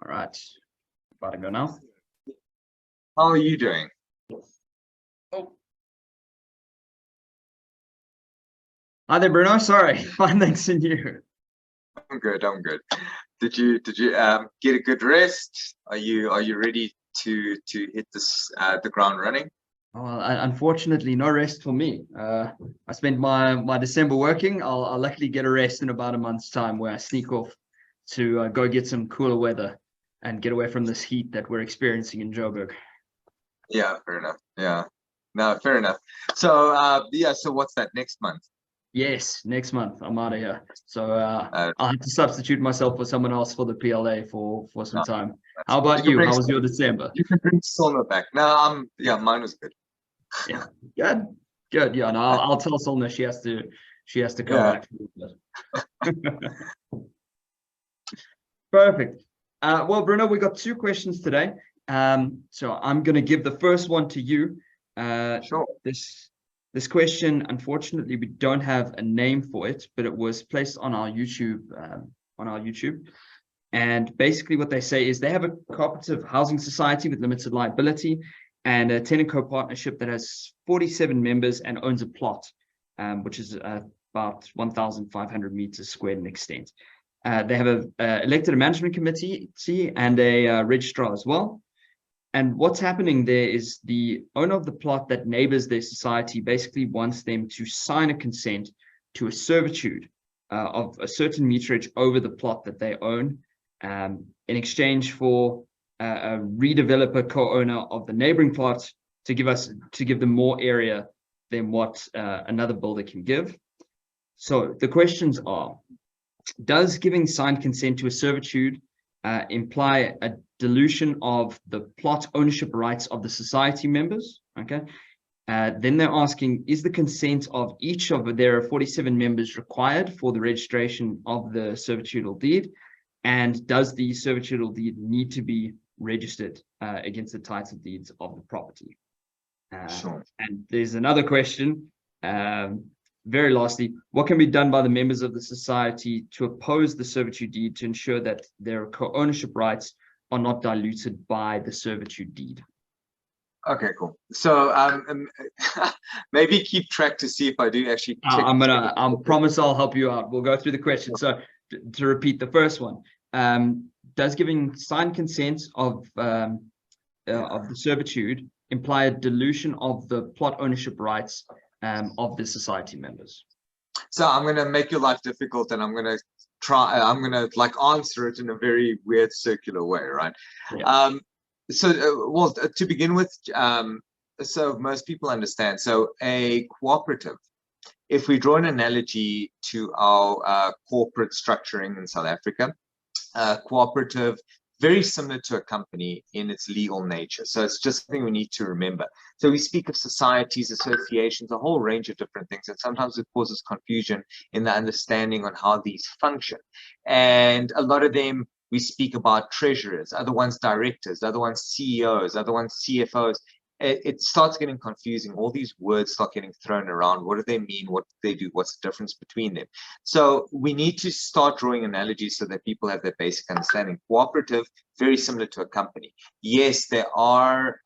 All right, about to go now. How are you doing? Oh. Hi there, Bruno. Sorry, fine, thanks, and you? I'm good. I'm good. Did you get a good rest? Are you ready to hit this the ground running? Well, unfortunately, no rest for me. I spent my December working. I'll luckily get a rest in about a month's time, where I sneak off to go get some cooler weather and get away from this heat that we're experiencing in Joburg. Yeah, fair enough. Yeah, no, fair enough. So yeah, so what's that next month? Yes, next month I'm out of here. So I'll have to substitute myself for someone else for the PLA for some No, time. How about you? How was your December? You can bring Solna back. No, yeah, mine was good. Yeah, good. Yeah, no, I'll tell Solna she has to come back. Perfect. Well, Bruno, we got two questions today. So I'm going to give the first one to you. Sure. This question, unfortunately, we don't have a name for it, but it was placed on our YouTube. And basically what they say is they have a cooperative housing society with limited liability and a tenant co-partnership that has 47 members and owns a plot, which is about 1,500 meters squared in extent. They have a elected management committee and a registrar as well. And what's happening there is the owner of the plot that neighbors their society basically wants them to sign a consent to a servitude of a certain meterage over the plot that they own, in exchange for a redeveloper co-owner of the neighboring plot to give them more area than what another builder can give. So the questions are: does giving signed consent to a servitude imply a dilution of the plot ownership rights of the society members? Okay. Then they're asking, is the consent of each of their 47 members required for the registration of the servitudal deed? And does the servitudal deed need to be registered against the title deeds of the property? Sure. And there's another question. Very lastly, what can be done by the members of the society to oppose the servitude deed to ensure that their co-ownership rights are not diluted by the servitude deed? Okay, cool. So maybe keep track to see if I do actually. I promise I'll help you out. We'll go through the questions. So to repeat the first one, does giving signed consent of the servitude imply a dilution of the plot ownership rights of the society members? So I'm going to make your life difficult, and I'm going to like answer it in a very weird circular way, right? Yeah. Well, to begin with, so most people understand. So a cooperative, if we draw an analogy to our corporate structuring in South Africa, cooperative, very similar to a company in its legal nature. So it's just something we need to remember. So we speak of societies, associations, a whole range of different things, and sometimes it causes confusion in the understanding on how these function. And a lot of them, we speak about treasurers, other ones directors, other ones CEOs, other ones CFOs. It starts getting confusing. All these words start getting thrown around. What do they mean? What do they do? What's the difference between them? So we need to start drawing analogies so that people have that basic understanding. Cooperative, very similar to a company. Yes, there are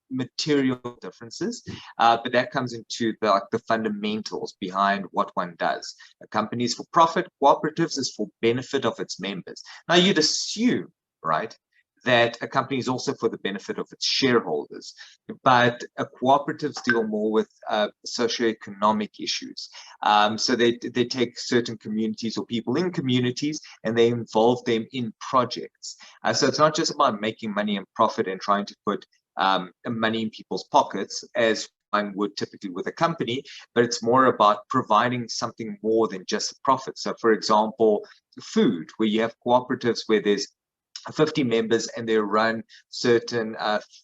material differences, but that comes into the fundamentals behind what one does. A company is for profit. Cooperatives is for benefit of its members. Now, you'd assume, right, that a company is also for the benefit of its shareholders, but cooperatives deal more with socioeconomic issues. So they take certain communities or people in communities and they involve them in projects. So it's not just about making money and profit and trying to put money in people's pockets as one would typically with a company, but it's more about providing something more than just a profit. So for example, food, where you have cooperatives where there's 50 members and they run certain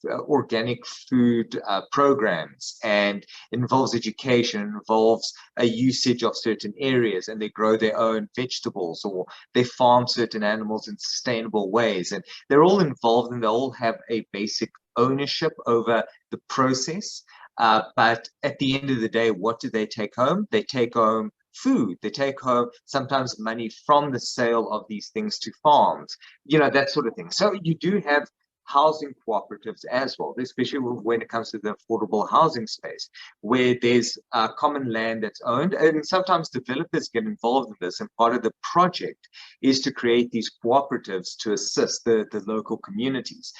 organic food programs, and it involves education, involves a usage of certain areas, and they grow their own vegetables or they farm certain animals in sustainable ways, and they're all involved and they all have a basic ownership over the process. But at the end of the day, what do they take home? They take home food. They take home sometimes money from the sale of these things to farms, that sort of thing. So you do have housing cooperatives as well, especially when it comes to the affordable housing space, where there's common land that's owned, and sometimes developers get involved in this, and part of the project is to create these cooperatives to assist the local communities.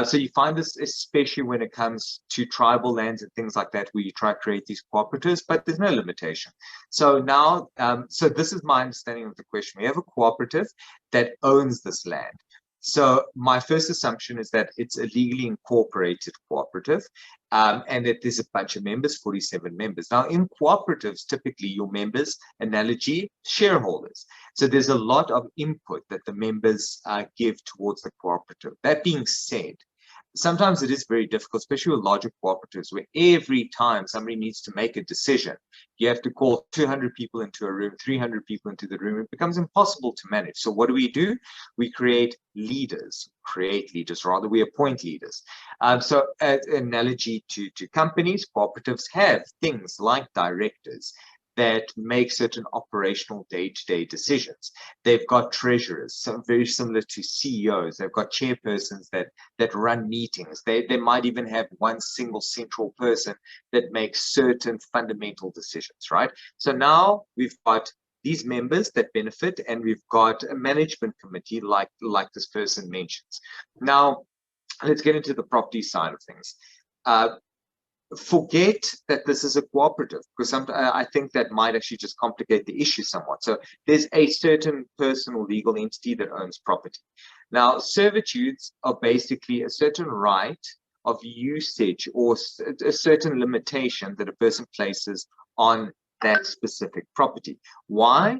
So you find this especially when it comes to tribal lands and things like that, where you try to create these cooperatives, but there's no limitation. So now, so this is my understanding of the question. We have a cooperative that owns this land. So my first assumption is that it's a legally incorporated cooperative, and that there's a bunch of members, 47 members. Now, in cooperatives, typically your members, analogy, shareholders. So there's a lot of input that the members give towards the cooperative. That being said, sometimes it is very difficult, especially with larger cooperatives, where every time somebody needs to make a decision, you have to call 200 people into a room, 300 people into the room. It becomes impossible to manage. So what do? We create leaders, we appoint leaders. So an analogy to companies, cooperatives have things like directors that make certain operational day-to-day decisions. They've got treasurers, so very similar to CEOs. They've got chairpersons that run meetings. They might even have one single central person that makes certain fundamental decisions, right? So now we've got these members that benefit, and we've got a management committee like this person mentions. Now, let's get into the property side of things. Forget that this is a cooperative, because I think that might actually just complicate the issue somewhat. So there's a certain person or legal entity that owns property. Now, servitudes are basically a certain right of usage or a certain limitation that a person places on that specific property. Why?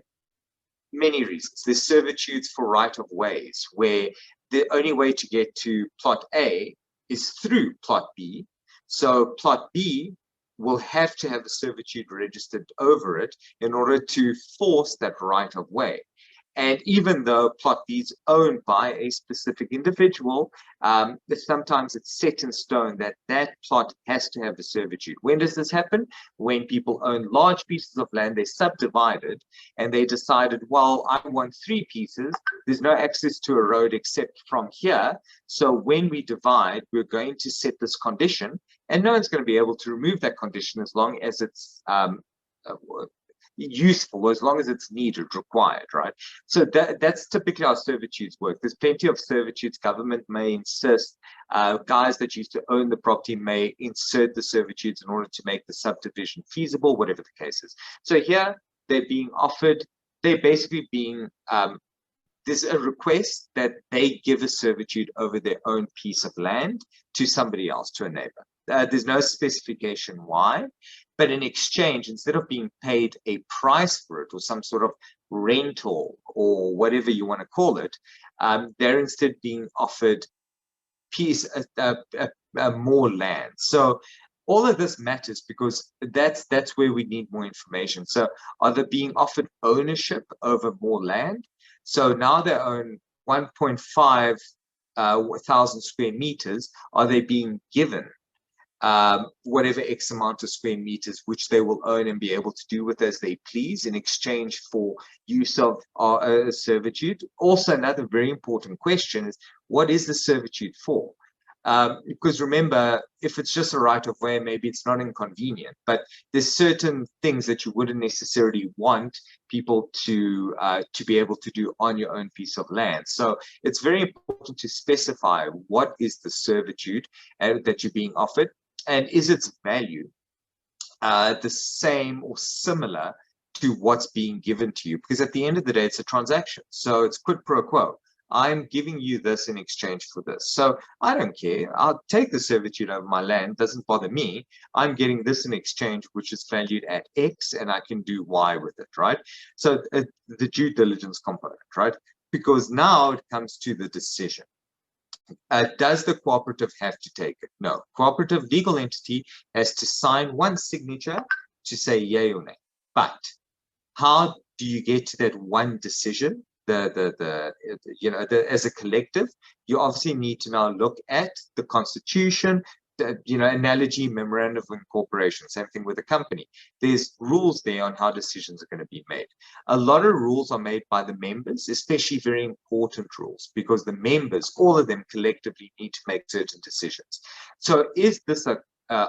Many reasons. There's servitudes for right of ways, where the only way to get to plot A is through plot B. So plot B will have to have a servitude registered over it in order to force that right of way. And even though plot B is owned by a specific individual, sometimes it's set in stone that that plot has to have a servitude. When does this happen? When people own large pieces of land, they subdivided, and they decided, well, I want 3 pieces. There's no access to a road except from here. So when we divide, we're going to set this condition, and no one's going to be able to remove that condition as long as it's useful, as long as it's needed, required, right? So that's typically how servitudes work. There's plenty of servitudes. Government may insist, guys that used to own the property may insert the servitudes in order to make the subdivision feasible, whatever the case is. So here they're being offered, they're basically being there's a request that they give a servitude over their own piece of land to somebody else, to a neighbor. There's no specification why, but in exchange, instead of being paid a price for it or some sort of rental or whatever you want to call it, they're instead being offered more land. So all of this matters because that's where we need more information. So are they being offered ownership over more land? So now they own 1.5 thousand square meters. Are they being given whatever X amount of square meters, which they will own and be able to do with as they please in exchange for use of servitude? Also, another very important question is, what is the servitude for? Because remember, if it's just a right of way, maybe it's not inconvenient, but there's certain things that you wouldn't necessarily want people to be able to do on your own piece of land. So it's very important to specify what is the servitude that you're being offered, and is its value the same or similar to what's being given to you? Because at the end of the day, it's a transaction. So it's quid pro quo. I'm giving you this in exchange for this. So I don't care. I'll take the servitude over my land. Doesn't bother me. I'm getting this in exchange, which is valued at X, and I can do Y with it, right? So the due diligence component, right? Because now it comes to the decision. Does the cooperative have to take it? No. Cooperative legal entity has to sign one signature to say yay or nay. But how do you get to that one decision? As a collective, you obviously need to now look at the constitution, analogy, memorandum of incorporation, same thing with a company. There's rules there on how decisions are going to be made. A lot of rules are made by the members, especially very important rules, because the members, all of them collectively need to make certain decisions. So is this a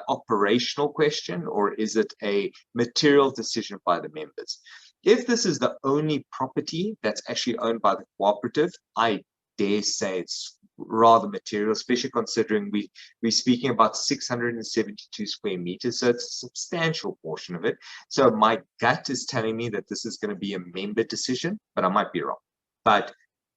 operational question, or is it a material decision by the members? If this is the only property that's actually owned by the cooperative, I dare say it's rather material, especially considering we're speaking about 672 square meters, so it's a substantial portion of it. So my gut is telling me that this is going to be a member decision, but I might be wrong. But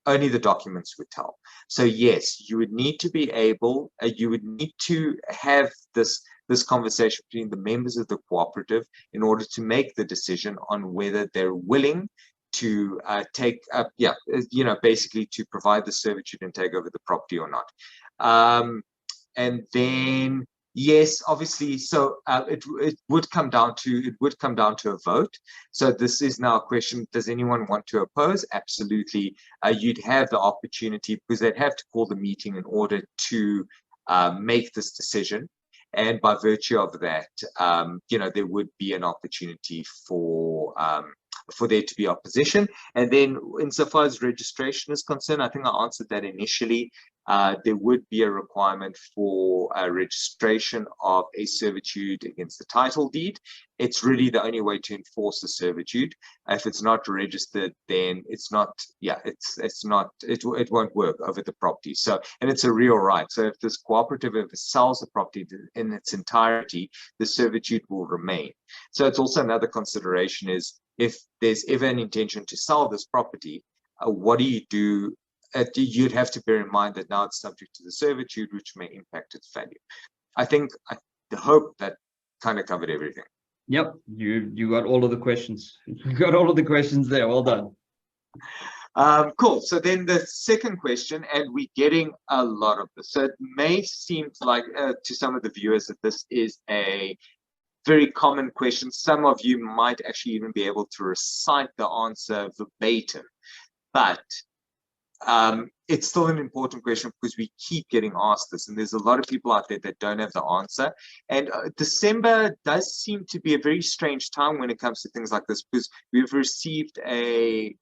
only the documents would tell. So yes, you would need to be able, you would need to have this conversation between the members of the cooperative in order to make the decision on whether they're willing to take up, basically to provide the servitude and take over the property or not. And then, yes, obviously, so it would come down to a vote. So this is now a question: does anyone want to oppose? Absolutely. You'd have the opportunity, because they'd have to call the meeting in order to make this decision. And by virtue of that, there would be an opportunity for there to be opposition. And then insofar as registration is concerned, I think I answered that initially. There would be a requirement for registration of a servitude against the title deed. It's really the only way to enforce the servitude. If it's not registered, then it's not, it won't work over the property. So, and it's a real right. So if this cooperative ever sells the property in its entirety, the servitude will remain. So it's also another consideration is, if there's ever an intention to sell this property, what do you do? You'd have to bear in mind that now it's subject to the servitude, which may impact its value. I hope that kind of covered everything. Yep, you got all of the questions. You got all of the questions there. Well done. Cool. So then the second question, and we're getting a lot of this. So it may seem like to some of the viewers that this is a very common question. Some of you might actually even be able to recite the answer verbatim, but it's still an important question because we keep getting asked this, and there's a lot of people out there that don't have the answer. And December does seem to be a very strange time when it comes to things like this, because we've received a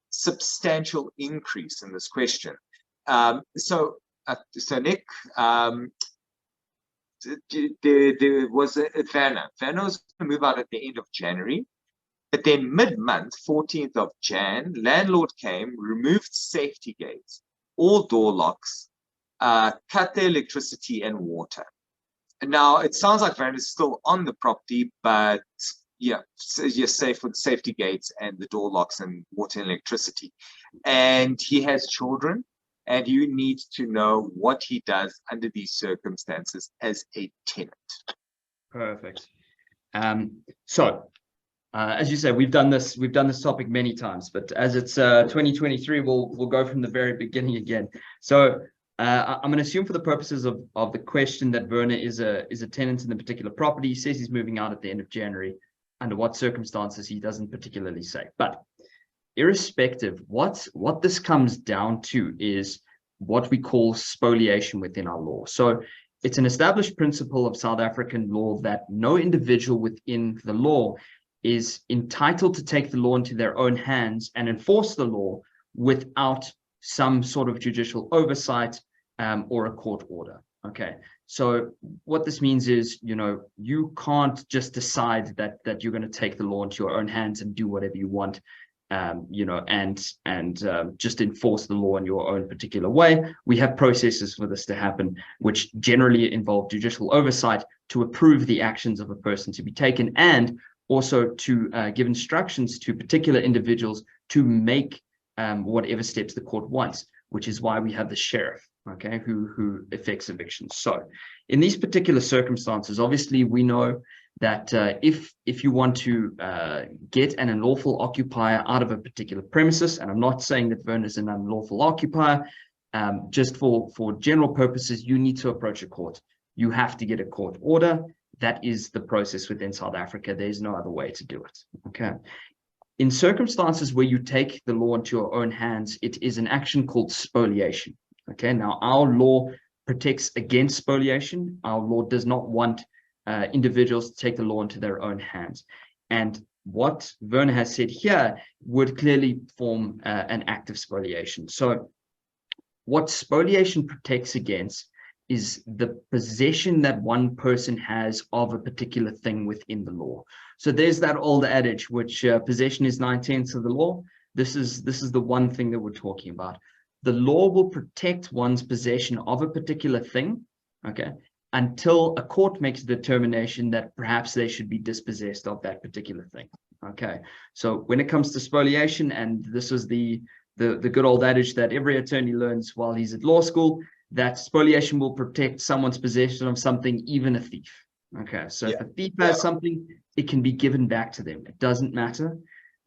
substantial increase in this question. So Nick, there was a Vanna was going to move out at the end of January, but then mid-month, 14th of Jan, landlord came, removed safety gates, all door locks, cut the electricity and water. And now it sounds like Vanna is still on the property, but yeah, so you're safe with safety gates and the door locks and water and electricity. And he has children, and you need to know what he does under these circumstances as a tenant. Perfect. As you say, we've done this topic many times, but as it's 2023, we'll go from the very beginning again. So I'm going to assume, for the purposes of the question, that Werner is a tenant in the particular property. He says he's moving out at the end of January. Under what circumstances, he doesn't particularly say. But irrespective, what this comes down to is what we call spoliation within our law. So it's an established principle of South African law that no individual within the law is entitled to take the law into their own hands and enforce the law without some sort of judicial oversight or a court order. Okay, so what this means is, you can't just decide that you're going to take the law into your own hands and do whatever you want, and just enforce the law in your own particular way. We have processes for this to happen, which generally involve judicial oversight to approve the actions of a person to be taken, and also to give instructions to particular individuals to make whatever steps the court wants, which is why we have the sheriff, okay, who effects evictions. So in these particular circumstances, obviously we know that if you want to get an unlawful occupier out of a particular premises, and I'm not saying that Werner is an unlawful occupier, just for general purposes, you need to approach a court. You have to get a court order. That is the process within South Africa. There's no other way to do it. Okay. In circumstances where you take the law into your own hands, it is an action called spoliation. Okay. Now, our law protects against spoliation. Our law does not want individuals to take the law into their own hands. And what Werner has said here would clearly form an act of spoliation. So what spoliation protects against is the possession that one person has of a particular thing within the law. So there's that old adage, which possession is 9/10 of the law. This is the one thing that we're talking about. The law will protect one's possession of a particular thing, okay, until a court makes a determination that perhaps they should be dispossessed of that particular thing. Okay, so when it comes to spoliation, and this is the good old adage that every attorney learns while he's at law school, that spoliation will protect someone's possession of something, even a thief. Okay, so if a thief has something, it can be given back to them. It doesn't matter.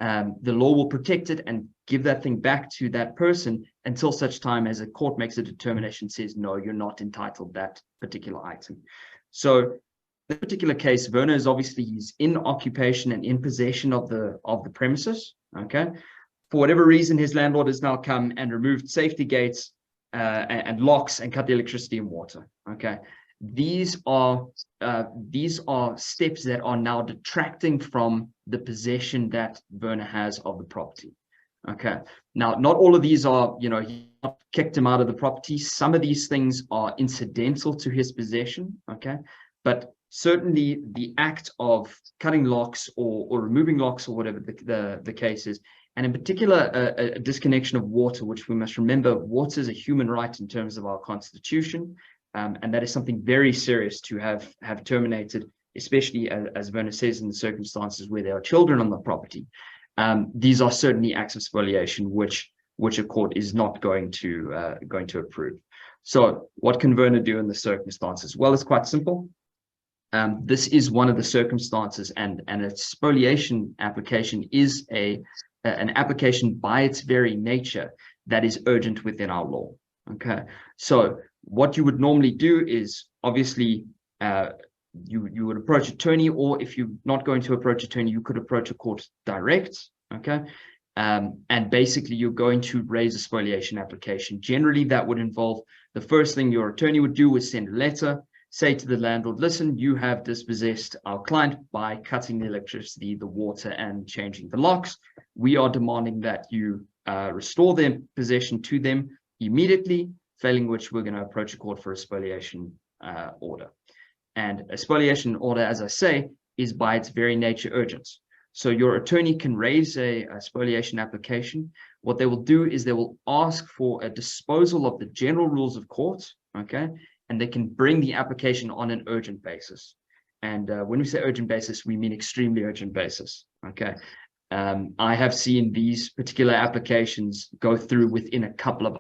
The law will protect it and give that thing back to that person until such time as a court makes a determination, says, no, you're not entitled that particular item. So in this particular case, Werner is obviously, he's in occupation and in possession of the premises. Okay, for whatever reason, his landlord has now come and removed safety gates and locks and cut the electricity and water. Okay, these are steps that are now detracting from the possession that Werner has of the property. Okay, now not all of these are, he kicked him out of the property. Some of these things are incidental to his possession. Okay, but certainly the act of cutting locks or removing locks or whatever the case is, and in particular a disconnection of water, which we must remember, water is a human right in terms of our constitution. And that is something very serious to have terminated, especially as Werner says, in the circumstances where there are children on the property. These are certainly acts of spoliation, which a court is not going to approve. So what can Werner do in the circumstances? Well, it's quite simple. This is one of the circumstances, and a spoliation application is an application by its very nature that is urgent within our law. Okay, so what you would normally do is, obviously, you would approach attorney, or if you're not going to approach attorney, you could approach a court direct. Okay, and basically you're going to raise a spoliation application. Generally, that would involve, the first thing your attorney would do is send a letter, say to the landlord, listen, you have dispossessed our client by cutting the electricity, the water, and changing the locks. We are demanding that you restore their possession to them immediately, failing which we're going to approach a court for a spoliation order. And a spoliation order, as I say, is by its very nature urgent. So your attorney can raise a spoliation application. What they will do is they will ask for a disposal of the general rules of court, okay? And they can bring the application on an urgent basis. And when we say urgent basis, we mean extremely urgent basis, okay? I have seen these particular applications go through within a couple of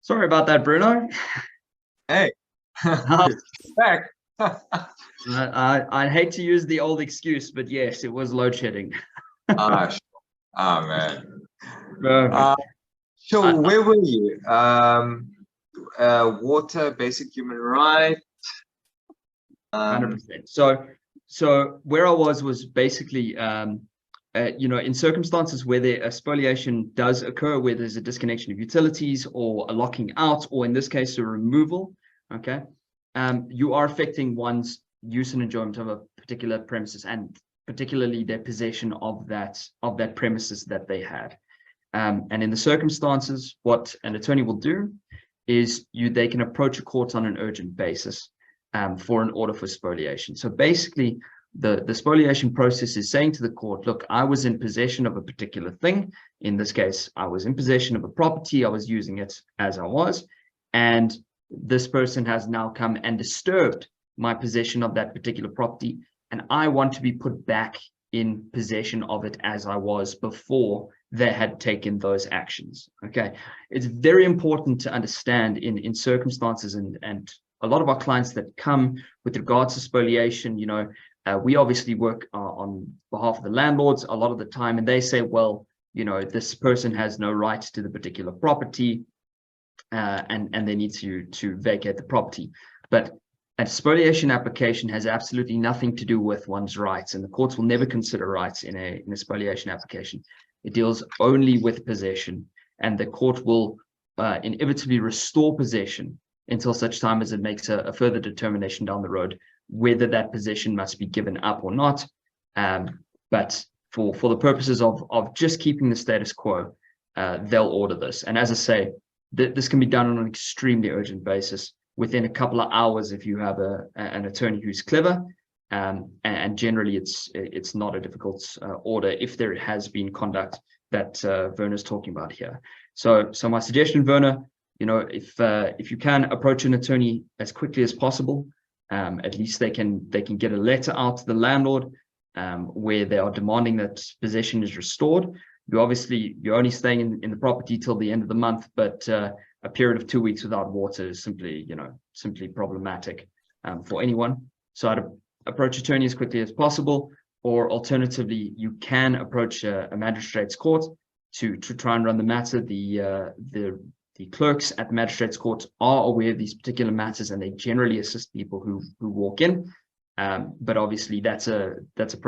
Sorry about that, Bruno. Hey, back. I hate to use the old excuse, but yes, it was load shedding. Ah, man. Perfect. So where were you? Water, basic human right. 100%. So where I was basically, in circumstances where a spoliation does occur, where there's a disconnection of utilities or a locking out, or in this case, a removal, okay, you are affecting one's use and enjoyment of a particular premises, and particularly their possession of that premises that they had. And in the circumstances, what an attorney will do is they can approach a court on an urgent basis for an order for spoliation. So basically, the spoliation process is saying to the court, look, I was in possession of a particular thing. In this case, I was in possession of a property. I was using it as I was. And this person has now come and disturbed my possession of that particular property. And I want to be put back in possession of it as I was before they had taken those actions. Okay. It's very important to understand in circumstances and a lot of our clients that come with regards to spoliation, we obviously work on behalf of the landlords a lot of the time, and they say, well, this person has no right to the particular property, and they need to vacate the property. But a spoliation application has absolutely nothing to do with one's rights, and the courts will never consider rights in a spoliation application. It deals only with possession, and the court will inevitably restore possession until such time as it makes a further determination down the road whether that possession must be given up or not. But for the purposes of just keeping the status quo, they'll order this. And as I say, this can be done on an extremely urgent basis within a couple of hours if you have an attorney who's clever. And generally, it's not a difficult order if there has been conduct that Werner's talking about here. So my suggestion, Werner, if you can approach an attorney as quickly as possible, at least they can get a letter out to the landlord where they are demanding that possession is restored. You're only staying in the property till the end of the month, but a period of 2 weeks without water is simply problematic for anyone. So I'd approach attorney as quickly as possible, or alternatively, you can approach a magistrate's court to try and run the matter. The clerks at the magistrate's court are aware of these particular matters, and they generally assist people who walk in. But obviously, that's a